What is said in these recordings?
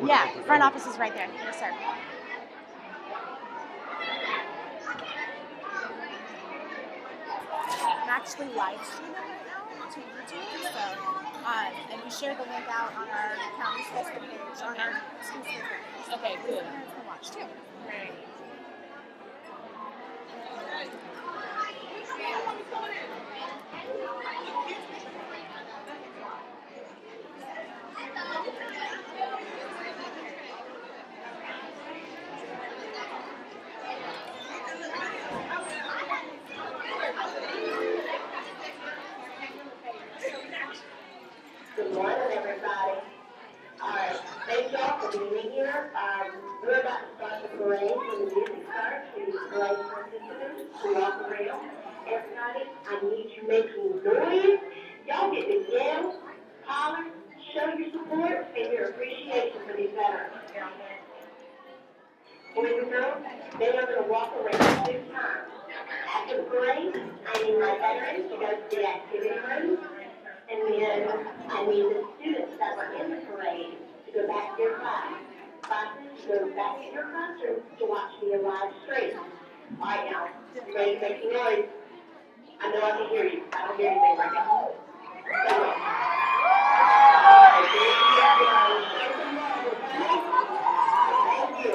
Yeah, front office is right there. Yes, sir. I'm actually live streaming right now to YouTube, so and we share the link out on our county's Facebook page, on our school's Facebook page. Okay, So cool. parents can watch too. Great. Good morning, everybody. Thank y'all for being here. We're about to start the parade. When the music starts, the parade participants who walk around. Everybody, I need you making noise. Y'all get to yell, holler, show your support and your appreciation for these veterans. Boys and girls, they are going to walk around 6 times. After the parade, I need my veterans to go to the activity room. And then I need the students that were in the parade to go back to their class. Classes to go back to your classroom to watch the live stream. All right, now, you ready to make your noise? I know I can hear you. I don't hear anything right now. Thank you.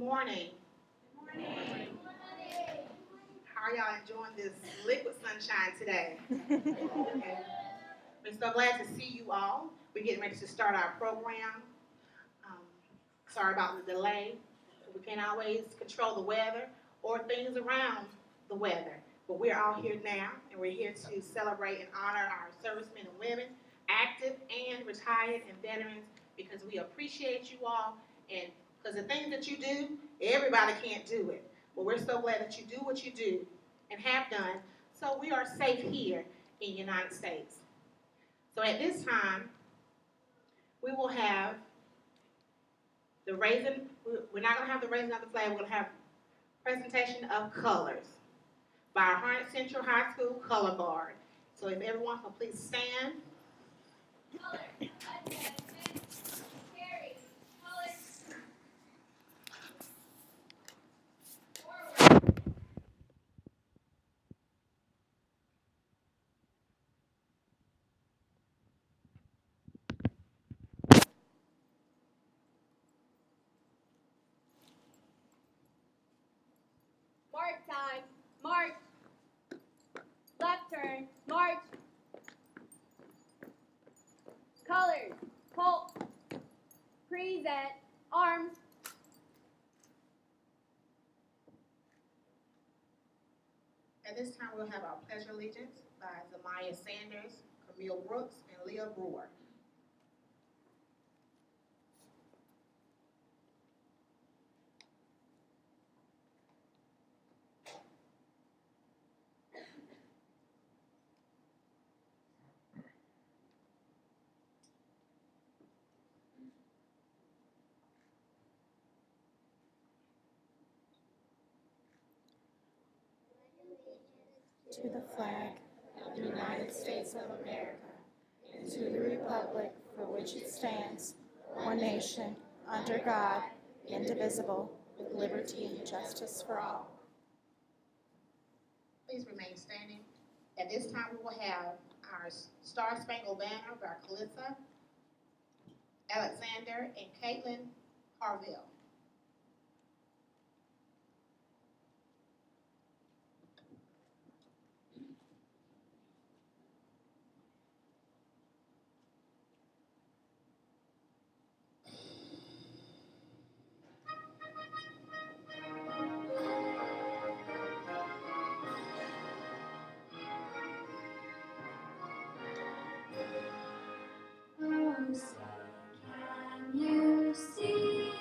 morning. Good morning. How are y'all enjoying this liquid sunshine today? We're so glad to see you all. We're getting ready to start our program. Sorry about the delay. We can't always control the weather or things around the weather. But we're all here now, and we're here to celebrate and honor our servicemen and women, active and retired and veterans, because we appreciate you all, and because the things that you do, everybody can't do it. But we're so glad that you do what you do and have done, so we are safe here in the United States. So at this time, we will have the raising. We're not going to have the raising of the flag. We're going to have presentation of colors by our Harnett Central High School Color Guard. So if everyone can please stand. March time. March. Left turn. March. Colors. Halt. Present. Arms. At this time, we'll have our Pledge of Allegiance by Zamaya Sanders, Camille Brooks, and Leah Brewer. To the flag of the United States of America, and to the republic for which it stands, one nation, under God, indivisible, with liberty and justice for all. Please remain standing. At this time, we will have our Star Spangled Banner by Calissa, Alexander, and Caitlin Harville. Oh, say, can you see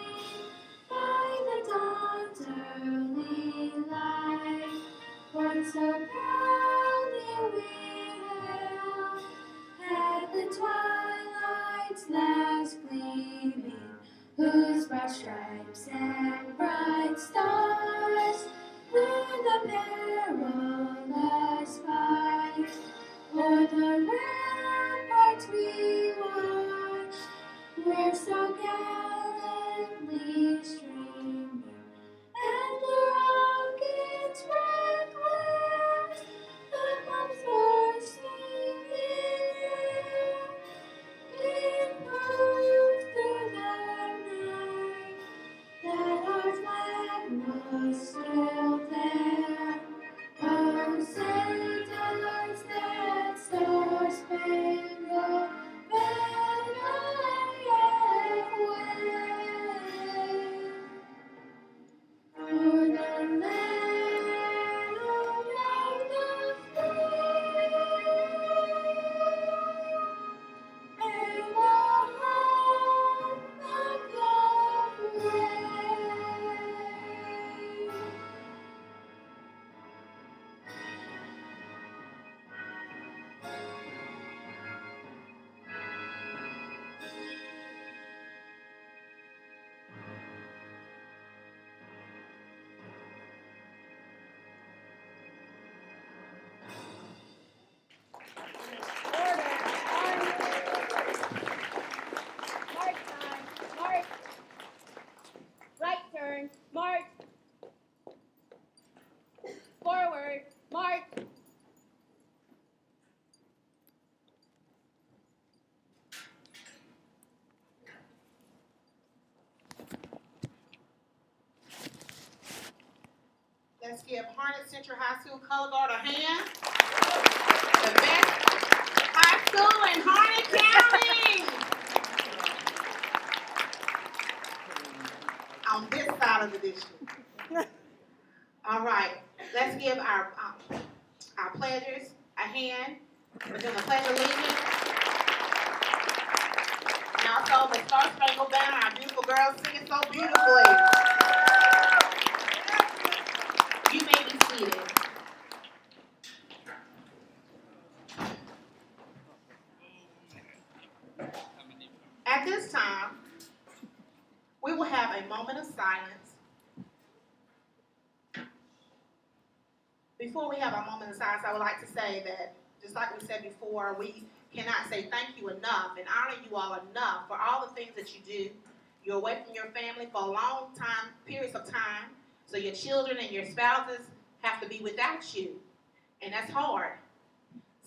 Let's give Harnett Central High School Color Guard a hand. The best high school in Harnett County. On this side of the district. All right, let's give our pledgers a hand. We're doing the Pledge of Allegiance. And also the Star Spangled Banner, our beautiful girls singing so beautifully. You may be seated. At this time, we will have a moment of silence. Before we have our moment of silence, I would like to say that, just like we said before, we cannot say thank you enough and honor you all enough for all the things that you do. You're away from your family for a long time, periods of time, so your children and your spouses have to be without you, and that's hard.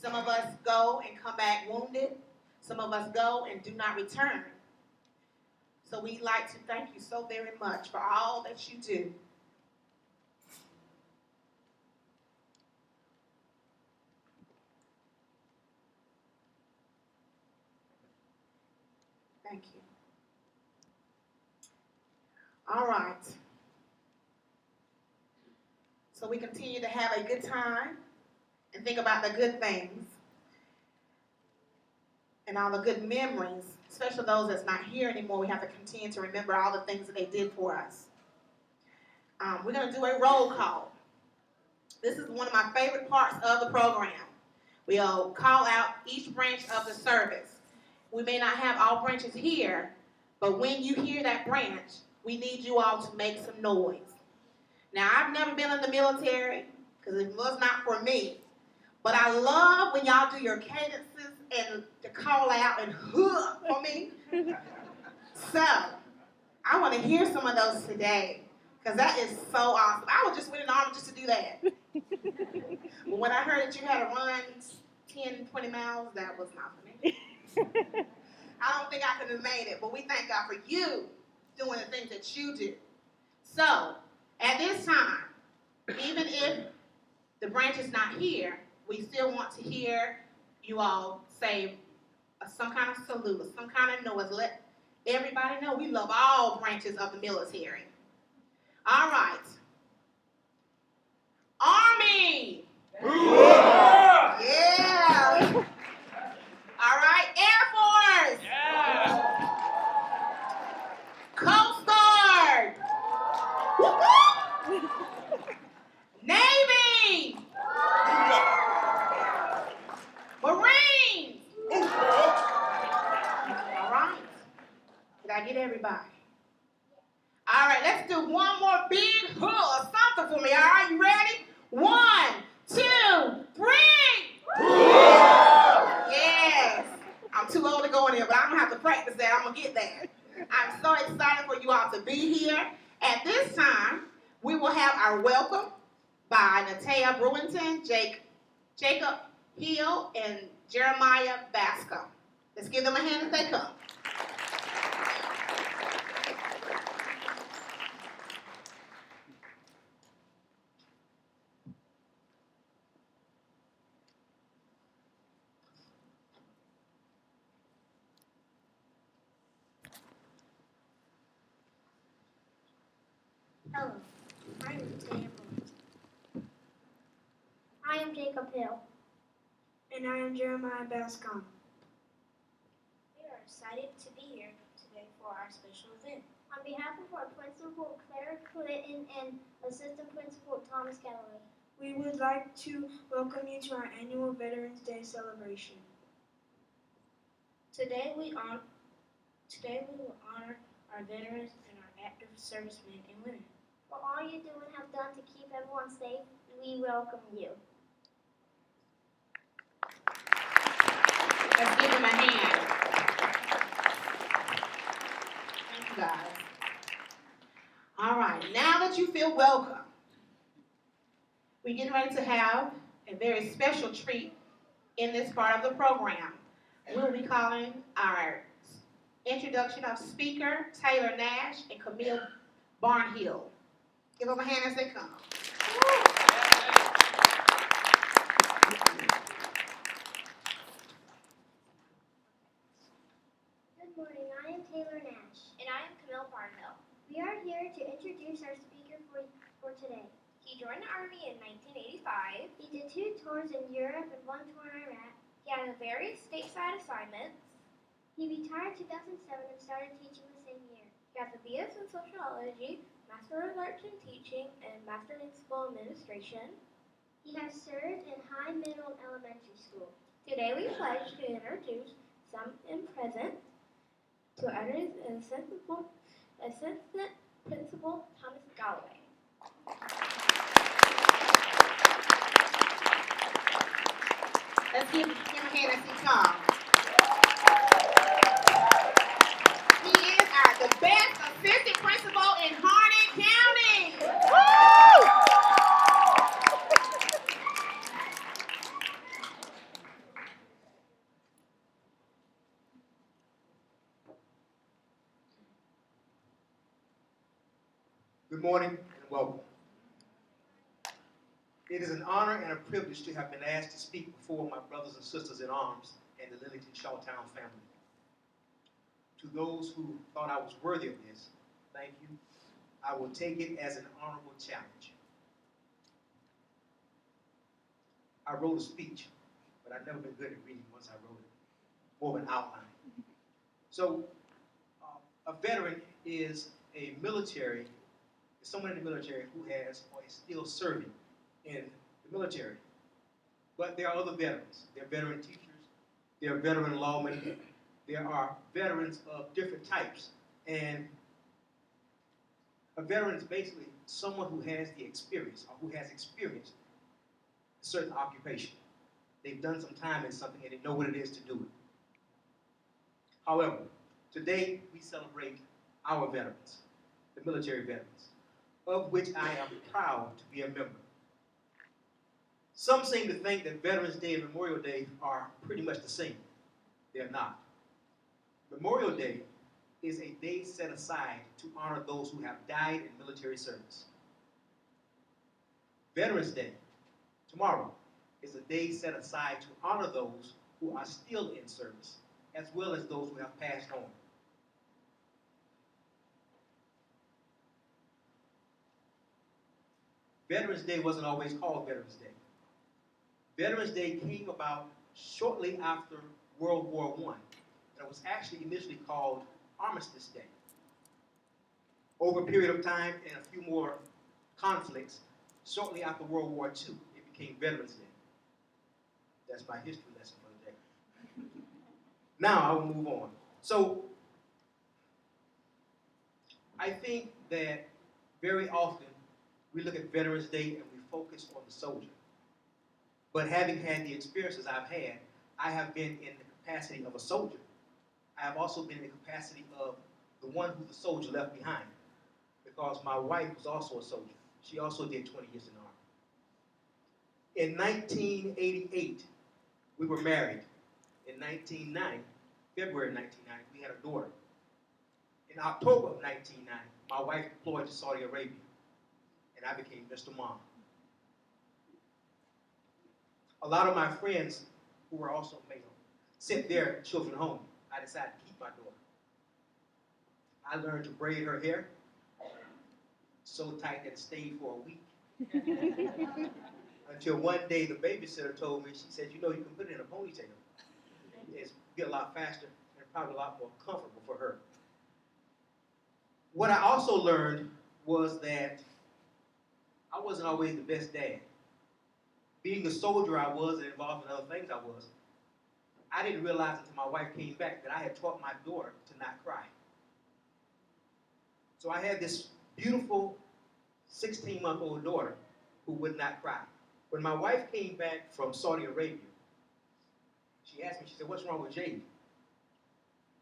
Some of us go and come back wounded. Some of us go and do not return. So we'd like to thank you so very much for all that you do. Thank you. All right. So we continue to have a good time and think about the good things and all the good memories, especially those that's not here anymore. We have to continue to remember all the things that they did for us. We're going to do a roll call. This is one of my favorite parts of the program. We'll call out each branch of the service. We may not have all branches here, but when you hear that branch, we need you all to make some noise. Now, I've never been in the military because it was not for me, but I love when y'all do your cadences and to call out and hook for me. So, I want to hear some of those today because that is so awesome. I was just went in the Army just to do that. But when I heard that you had to run 10, 20 miles, that was not for me. I don't think I could have made it, but we thank God for you doing the things that you do. So, at this time, even if the branch is not here, we still want to hear you all say some kind of salute or some kind of noise. Let everybody know we love all branches of the military. All right. Army. Yeah. All right. Air Force. Yeah. Coast Guard. Navy. Marines. All right. Did I get everybody? All right, let's do one more big hook or something for me. All right, you ready? 1, 2, 3. Yes. I'm too old to go in there, but I'm going to have to practice that. I'm going to get that. I'm so excited for you all to be here. At this time, we will have our welcome by Natea Brewington, Jacob Hill, and Jeremiah Bascom. Let's give them a hand as they come. Hello, I'm Natea Brewington. I am Jacob Hill. And I am Jeremiah Bascom. We are excited to be here today for our special event. On behalf of our Principal Claire Clinton and Assistant Principal Thomas Galloway, We would like to welcome you to our annual Veterans Day celebration. today we will honor our veterans and our active servicemen and women. For all you do and have done to keep everyone safe, we welcome you. Let's give them a hand. Thank you, guys. All right, now that you feel welcome, we're getting ready to have a very special treat in this part of the program. We'll be calling our introduction of Speaker Taylor Nash and Camille Barnhill. Give them a hand as they come. Army in 1985. He did 2 tours in Europe and 1 tour in Iraq. He had various stateside assignments. He retired in 2007 and started teaching the same year. He has a BS in Sociology, Master of Arts in Teaching, and Master in School Administration. He has served in high, middle, and elementary school. Today we pledge to introduce some in present to editors and Assistant Principal Thomas Galloway. Let's give him a hand as he comes. He is the best assistant principal in Harnett County. Woo! Good morning and welcome. It is an honor and a privilege to have been asked to speak before my brothers and sisters in arms and the Lillington-Shawtown family. To those who thought I was worthy of this, thank you. I will take it as an honorable challenge. I wrote a speech, but I've never been good at reading once I wrote it, more of an outline. So, a veteran is a military, someone in the military who has or is still serving in the military. But there are other veterans. There are veteran teachers. There are veteran lawmen. There are veterans of different types. And a veteran is basically someone who has the experience or who has experienced a certain occupation. They've done some time in something and they know what it is to do it. However, today we celebrate our veterans, the military veterans, of which I am proud to be a member. Some seem to think that Veterans Day and Memorial Day are pretty much the same. They're not. Memorial Day is a day set aside to honor those who have died in military service. Veterans Day, tomorrow, is a day set aside to honor those who are still in service, as well as those who have passed on. Veterans Day wasn't always called Veterans Day. Veterans Day came about shortly after World War I, and it was actually initially called Armistice Day. Over a period of time and a few more conflicts, shortly after World War II, it became Veterans Day. That's my history lesson for the day. Now I will move on. So, I think that very often we look at Veterans Day and we focus on the soldier. But having had the experiences I've had, I have been in the capacity of a soldier. I have also been in the capacity of the one who the soldier left behind, because my wife was also a soldier. She also did 20 years in the Army. In 1988, we were married. In 1990, February 1990, we had a daughter. In October of 1990, my wife deployed to Saudi Arabia, and I became Mr. Mom. A lot of my friends who were also male sent their children home. I decided to keep my daughter. I learned to braid her hair so tight that it stayed for a week. Until one day the babysitter told me, she said, you know, you can put it in a ponytail. It's be a lot faster and probably a lot more comfortable for her. What I also learned was that I wasn't always the best dad. Being the soldier I was and involved in other things I was, I didn't realize until my wife came back that I had taught my daughter to not cry. So I had this beautiful 16-month-old daughter who would not cry. When my wife came back from Saudi Arabia, she asked me, she said, what's wrong with Jade?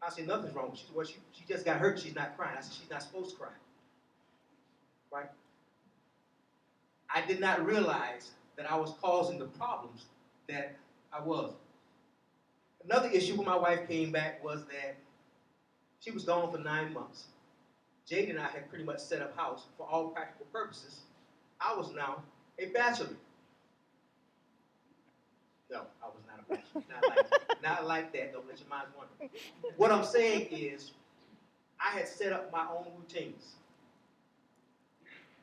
I said, nothing's wrong. She said, well, she just got hurt, she's not crying. I said, she's not supposed to cry. Right? I did not realize that I was causing the problems that I was. Another issue when my wife came back was that she was gone for 9 months. Jade and I had pretty much set up house. For all practical purposes, I was now a bachelor. No, I was not a bachelor. Not like that. Don't let your mind wander. What I'm saying is, I had set up my own routines.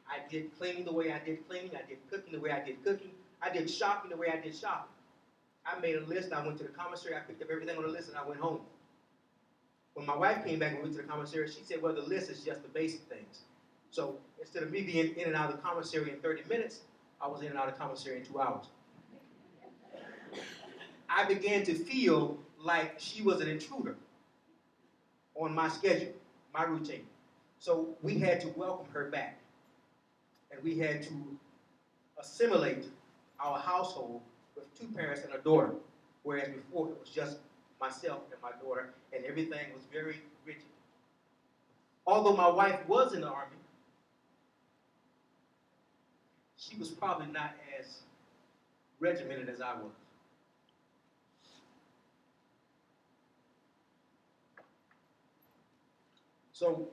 I did cleaning the way I did cleaning. I did cooking the way I did cooking. I did shopping the way I did shopping. I made a list. I went to the commissary. I picked up everything on the list, and I went home. When my wife came back and went to the commissary, she said, well, the list is just the basic things. So instead of me being in and out of the commissary in 30 minutes, I was in and out of the commissary in 2 hours. I began to feel like she was an intruder on my schedule, my routine. So we had to welcome her back. And we had to assimilate our household with 2 parents and a daughter, whereas before it was just myself and my daughter, and everything was very rigid. Although my wife was in the Army, she was probably not as regimented as I was. So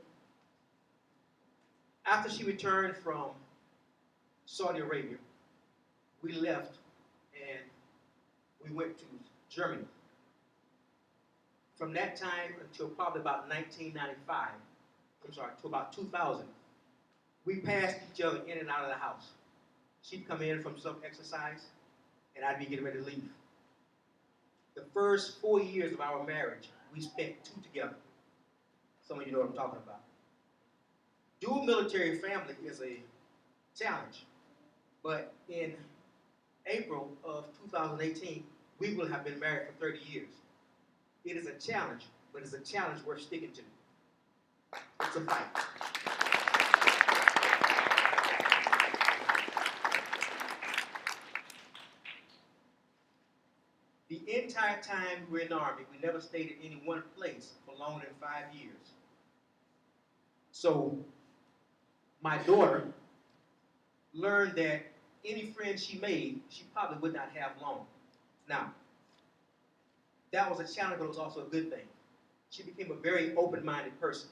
after she returned from Saudi Arabia, we left and we went to Germany. From that time until probably about 1995, to about 2000, we passed each other in and out of the house. She'd come in from some exercise, and I'd be getting ready to leave. The first 4 years of our marriage, we spent 2 together. Some of you know what I'm talking about. Dual military family is a challenge, but in April of 2018, we will have been married for 30 years. It is a challenge, but it's a challenge worth sticking to. It's a fight. The entire time we were in the Army, we never stayed in any one place for longer than 5 years. So my daughter learned that any friends she made, she probably would not have long. Now, that was a challenge, but it was also a good thing. She became a very open-minded person.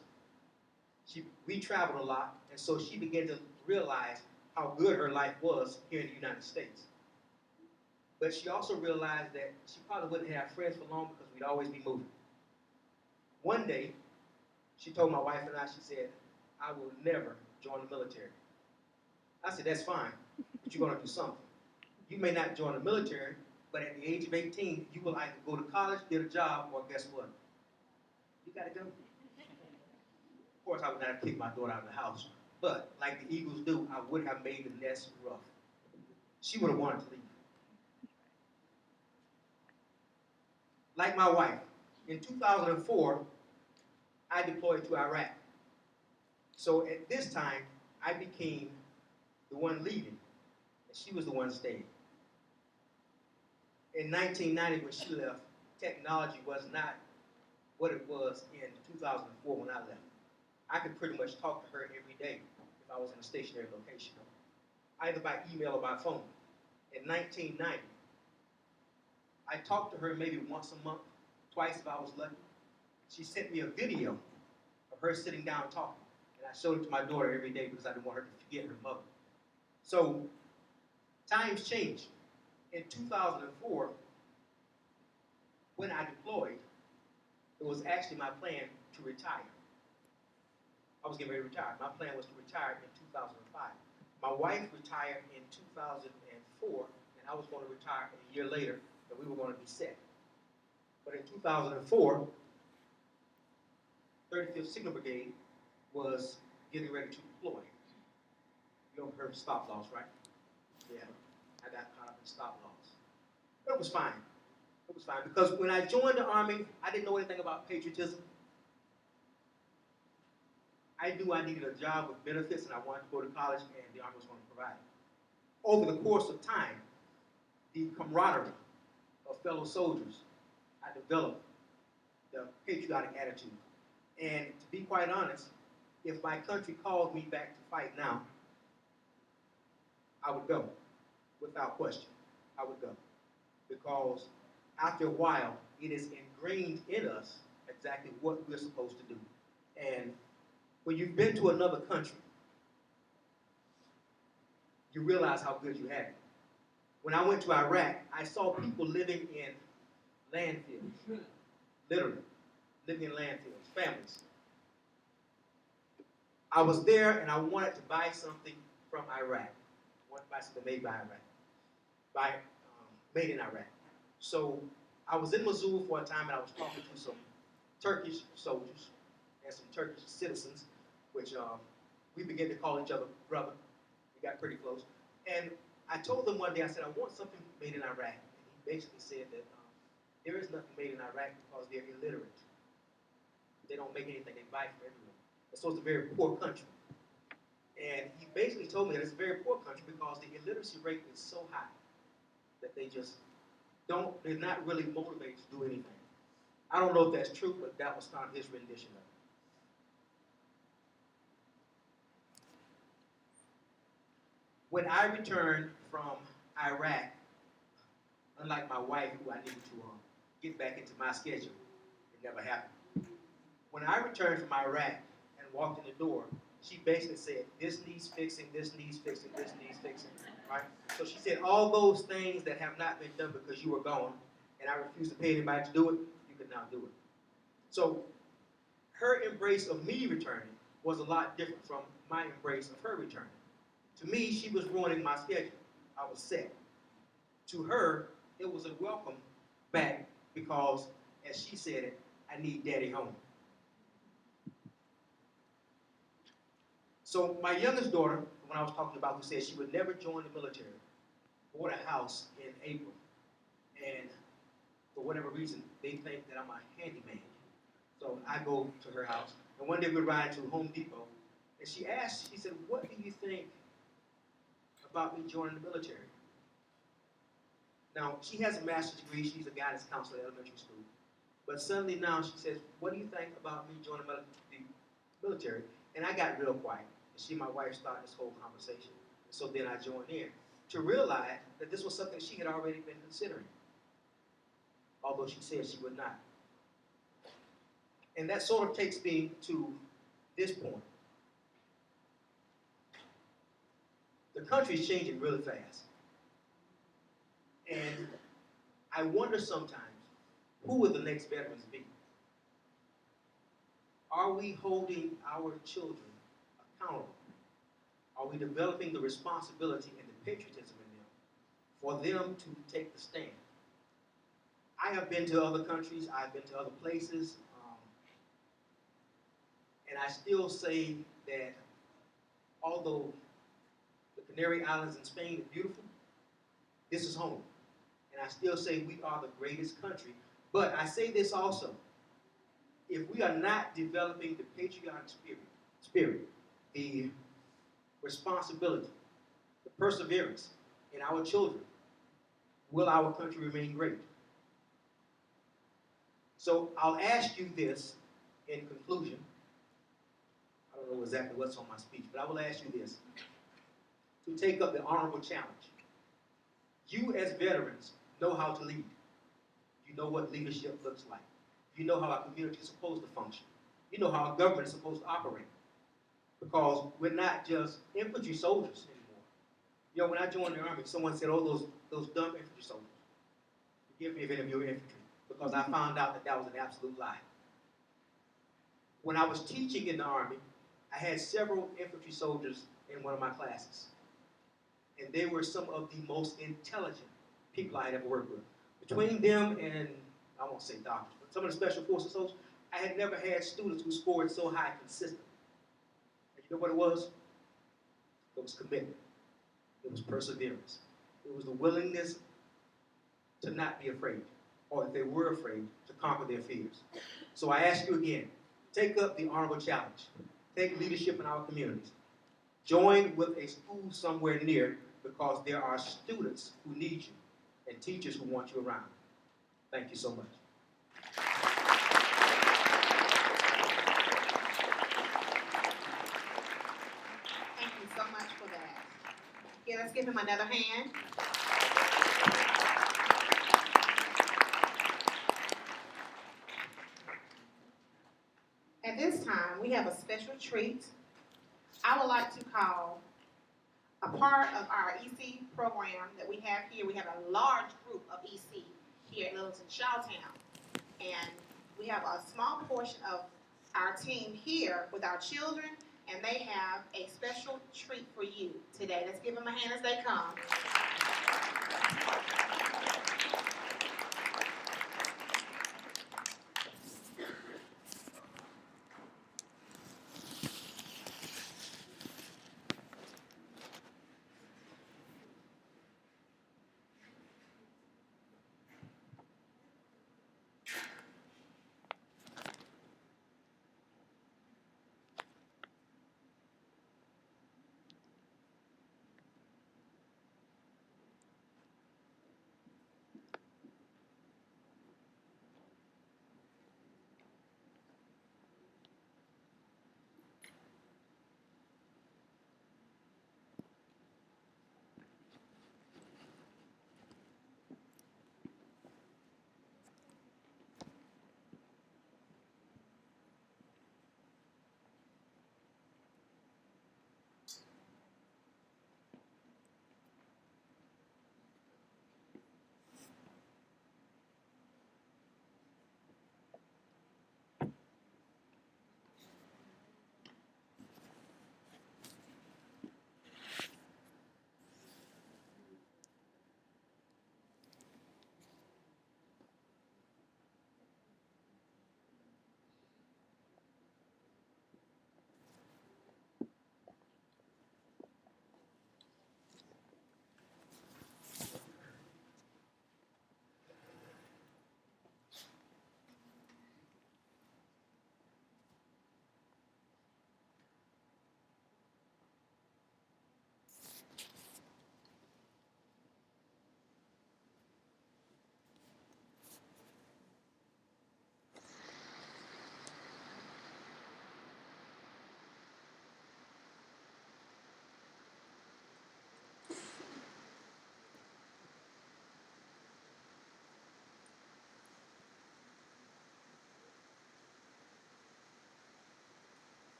We traveled a lot, and so she began to realize how good her life was here in the United States. But she also realized that she probably wouldn't have friends for long because we'd always be moving. One day, she told my wife and I, she said, I will never join the military. I said, that's fine, but you're going to do something. You may not join the military, but at the age of 18, you will either go to college, get a job, or guess what? You got to go. Of course, I would not have kicked my daughter out of the house, but like the Eagles do, I would have made the nest rough. She would have wanted to leave. Like my wife, in 2004, I deployed to Iraq. So at this time, I became the one leaving, and she was the one staying. In 1990, when she left, technology was not what it was in 2004 when I left. I could pretty much talk to her every day if I was in a stationary location, either by email or by phone. In 1990, I talked to her maybe once a month, twice if I was lucky. She sent me a video of her sitting down talking, and I showed it to my daughter every day because I didn't want her to forget her mother. So times changed. In 2004, when I deployed, it was actually my plan to retire. I was getting ready to retire. My plan was to retire in 2005. My wife retired in 2004, and I was going to retire a year later, and we were going to be set. But in 2004, 35th Signal Brigade was getting ready to deploy. You heard of stop loss, right? Yeah, I got caught up in stop loss. But it was fine. It was fine because when I joined the Army, I didn't know anything about patriotism. I knew I needed a job with benefits and I wanted to go to college and the Army was going to provide it. Over the course of time, the camaraderie of fellow soldiers, I developed the patriotic attitude. And to be quite honest, if my country called me back to fight now, I would go, without question. I would go. Because after a while, it is ingrained in us exactly what we're supposed to do. And when you've been to another country, you realize how good you have it. When I went to Iraq, I saw people living in landfills, literally, living in landfills, families. I was there and I wanted to buy something from Iraq. One bicycle made by Iraq, made in Iraq. So I was in Mosul for a time, and I was talking to some Turkish soldiers and some Turkish citizens, which we began to call each other brother. We got pretty close. And I told them one day, I said, I want something made in Iraq. And he basically said that there is nothing made in Iraq because they're illiterate. They don't make anything, they buy from everyone. And so it's a very poor country. And he basically told me that it's a very poor country because the illiteracy rate is so high that they just they're not really motivated to do anything. I don't know if that's true, but that was kind of his rendition of it. When I returned from Iraq, unlike my wife, who I needed to get back into my schedule, it never happened. When I returned from Iraq and walked in the door, she basically said, this needs fixing, this needs fixing, this needs fixing, right? So she said, all those things that have not been done because you were gone, and I refused to pay anybody to do it, you can now do it. So her embrace of me returning was a lot different from my embrace of her returning. To me, she was ruining my schedule. I was set. To her, it was a welcome back because, as she said it, I need daddy home. So my youngest daughter, when I was talking about, who said she would never join the military, bought a house in April. And for whatever reason, they think that I'm a handyman. So I go to her house. And one day we ride to Home Depot. And she asked, she said, what do you think about me joining the military? Now, she has a master's degree. She's a guidance counselor at elementary school. But suddenly now she says, what do you think about me joining the military? And I got real quiet. And she and my wife started this whole conversation. And so then I joined in to realize that this was something she had already been considering, although she said she would not. And that sort of takes me to this point. The country is changing really fast. And I wonder sometimes, who will the next veterans be? Are we holding our children accountable? Are we developing the responsibility and the patriotism in them for them to take the stand? I have been to other countries, I've been to other places, and I still say that although the Canary Islands in Spain are beautiful, this is home. And I still say we are the greatest country. But I say this also, if we are not developing the patriotic spirit, the responsibility, the perseverance in our children, will our country remain great? So I'll ask you this in conclusion. I don't know exactly what's on my speech, but I will ask you this, to take up the honorable challenge. You as veterans know how to lead. You know what leadership looks like. You know how our community is supposed to function. You know how our government is supposed to operate. Because we're not just infantry soldiers anymore. You know, when I joined the Army, someone said, oh, those dumb infantry soldiers. Forgive me if any of you are infantry, because I found out that that was an absolute lie. When I was teaching in the Army, I had several infantry soldiers in one of my classes. And they were some of the most intelligent people I had ever worked with. Between them and, I won't say doctors, but some of the special forces soldiers, I had never had students who scored so high consistently. And you know what it was? It was commitment. It was perseverance. It was the willingness to not be afraid, or if they were afraid, to conquer their fears. So I ask you again, take up the honorable challenge. Take leadership in our communities. Join with a school somewhere near, because there are students who need you and teachers who want you around. Thank you so much. Thank you so much for that. Yeah, let's give him another hand. At this time, we have a special treat. I would like to call a part of our EC program that we have here. We have a large group of EC here at Lillington-Shawtown. And we have a small portion of our team here with our children. and they have a special treat for you today. Let's give them a hand as they come.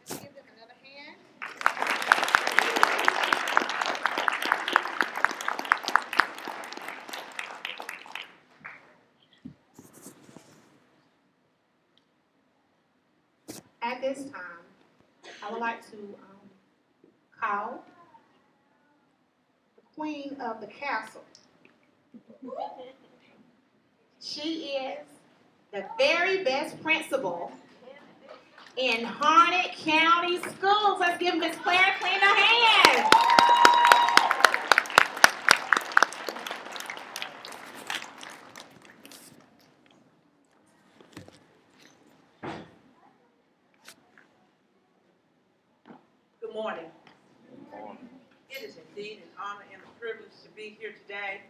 Give them another hand. At this time, I would like to call the queen of the castle. She is the very best principal in Harnett County Schools. Let's give Miss Claire Clean a hand. Good morning. It is indeed an honor and a privilege to be here today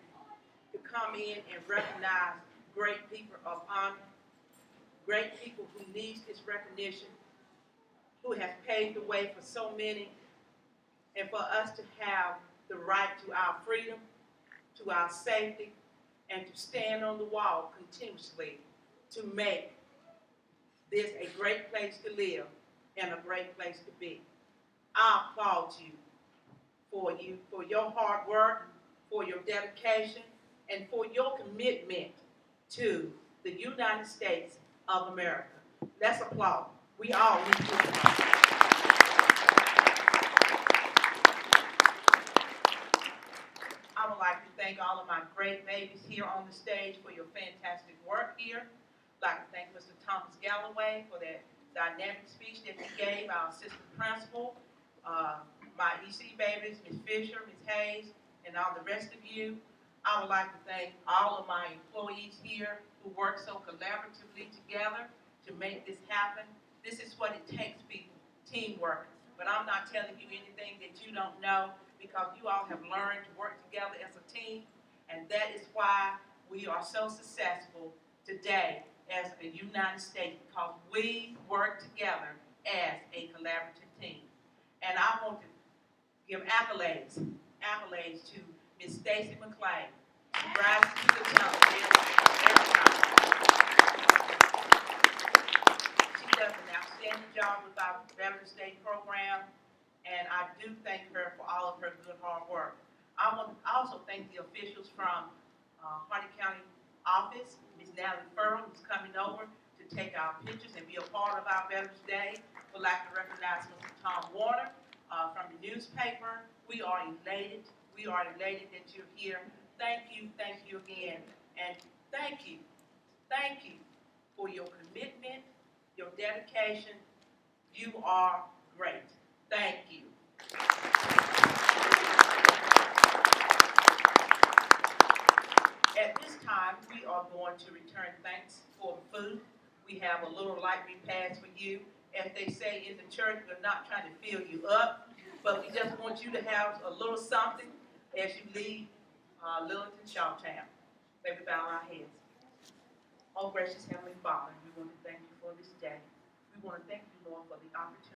to come in and recognize great people of honor, great people who need this recognition, who have paved the way for so many, and for us to have the right to our freedom, to our safety, and to stand on the wall continuously to make this a great place to live and a great place to be. I applaud you for your hard work, for your dedication, and for your commitment to the United States of America. Let's applaud. We all need to applaud. I would like to thank all of my great babies here on the stage for your fantastic work here. I'd like to thank Mr. Thomas Galloway for that dynamic speech that he gave, our assistant principal, my EC babies, Ms. Fisher, Ms. Hayes, and all the rest of you. I would like to thank all of my employees here who work so collaboratively together to make this happen. This is what it takes, people, teamwork. But I'm not telling you anything that you don't know because you all have learned to work together as a team, and that is why we are so successful today as a United States, because we work together as a collaborative team. And I want to give accolades to Ms. Stacy McClain. She rises to the top every time. She does an outstanding job with our Veterans Day program, and I do thank her for all of her good hard work. I want to also thank the officials from Harnett County office, Ms. Natalie Furrow, who's coming over to take our pictures and be a part of our Veterans Day. We'd like to recognize Mr. Tom Warner from the newspaper. We are elated. We are elated that you're here. Thank you again. And thank you for your commitment, your dedication. You are great. Thank you. At this time, we are going to return thanks for food. We have a little light repast for you. As they say in the church, we're not trying to fill you up, but we just want you to have a little something as you leave Lillington-Shawtown. May we bow our heads. Oh, gracious Heavenly Father, we want to thank you for this day. We want to thank you, Lord, for the opportunity